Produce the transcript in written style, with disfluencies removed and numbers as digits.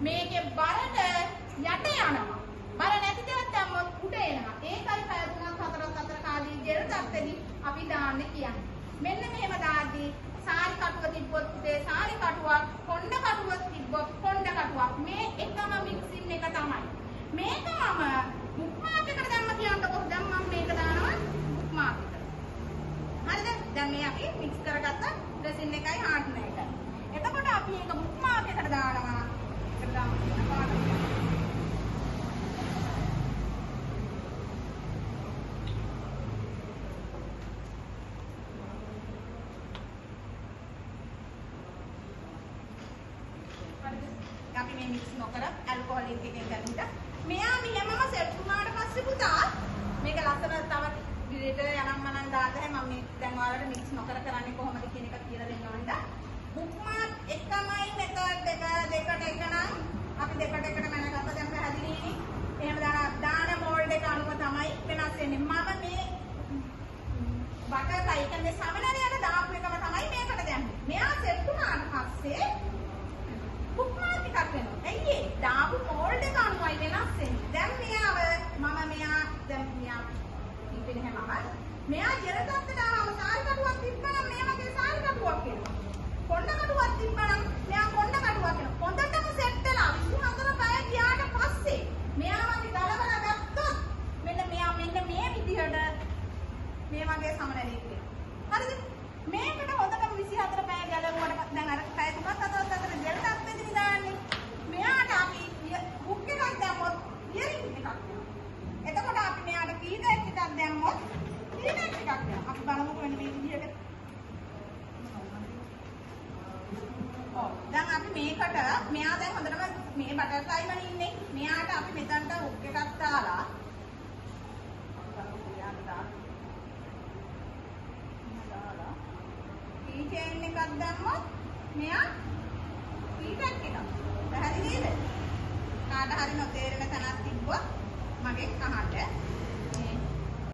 මේකේ බරට යට යනවා. බර නැති දෙයක් දැම්මොත් උඩ එනවා. ඒකයි පැය 3-4 අතර කාලේ ජෙල් තත්ත්වෙදී අපි දාන්න කියන්නේ. මෙන්න මෙහෙම දාද්දී සාරි කටුව තිබ්බොත් උඩේ සාරි කටුවක්, කොණ්ඩ කටුවක් තිබ්බොත් කොණ්ඩ කටුවක්. මේ එකම මික්සින් එක තමයි. මේක මම බුක් මාක් එකට දැම්ම කියන්නකො. දැන් මම මේක දානවා බුක් මාක් එකට. හරිද? දැන් මේ අපි මික්ස් කරගත්ත රෙසින් එකයි හාර්ඩ්නර් එකයි. එතකොට අපි මේක බුක් මාක් එකට දානවා. එකට දාමු කියන පාඩම. අපි මේ මික්ස් නොකර ඇල්කොහොල් එකකින් ගන්නවා. මෙයා මෙහෙමම සෙට් වුණාට පස්සේ පුතා මේක ලස්සන තව ඩිලීට් යනම් මනම් දාලා මම මේ දැන් ඔයාලට මික්ස් නොකර කරන්නේ කොහොමද කියන එක කියලා දෙන්න ඕනද? බුක් මාක් එකමයි මෙතඩ් එක දෙකට එක නම් අපි දෙකට එකට මනගත්ත දැන් පැහැදිලිනේ. එහෙම දාන මෝල්ඩ් එක අනුව තමයි වෙනස් වෙන්නේ. මම මේ බටර් එක කියන්නේ සමනලයට දාපු එකම තමයි මේකට දැම්මේ. මෙයා සෙට් වුණාට පස්සේ බුක් මාක් එකක් වෙනවා. ඇයි ඒ? දාපු මෝල්ඩ් එක අනුවයි වෙනස් වෙන්නේ. දැන් මෙයාව මම මෙයා දැන් මෙයා ඉතින් හැමම මෙයා ජෙල් තත්ත්වයට ආවම සාරි කටුවක් තිබ්බනම් මේ වගේ සාරි කටුවක් වෙනවා. කොණ්ඩ කටුවක් තිබ්බනම් මෙයා කොණ්ඩ කටුවක් වෙනවා. හොඳටම සෙට් වෙලා 24 පැය ගියාට පස්සේ මෙයා වගේ ගලවලා ගත්තොත් මෙන්න මෙයා මෙන්න මේ විදිහට මේ වගේ සමනලෙක් වෙනවා. හරිද? මේකට හොඳටම 24 පැය ගලවුවට දැන් අර පැය 3-4 අතර ජෙල් තත්ත්වෙදී දාන්නේ. මෙයාට අපි බුක් එකක් දැම්මොත් ඉයරින් එකක් වෙනවා. එතකොට අපි මෙයාට කීඩක් එකක් දැම්මොත් කීඩක් එකක් වෙනවා. අපි බලමුකෝ මෙන්න මේ විදිහට. දැන් අපි මේකට මෙයා දැන් හොඳටම මේ බටර් ෆ්ලයිවල ඉන්නේ. මෙයාට අපි මෙතනට හුක් එකක් දාලා කී චේන් එකක් දැම්මොත් මෙයා කීඩක් එකක්. පැහැදිලිද? කාට හරි නොතේරෙන තැනක් තිබ්බොත් මගෙන් අහන්න. මේ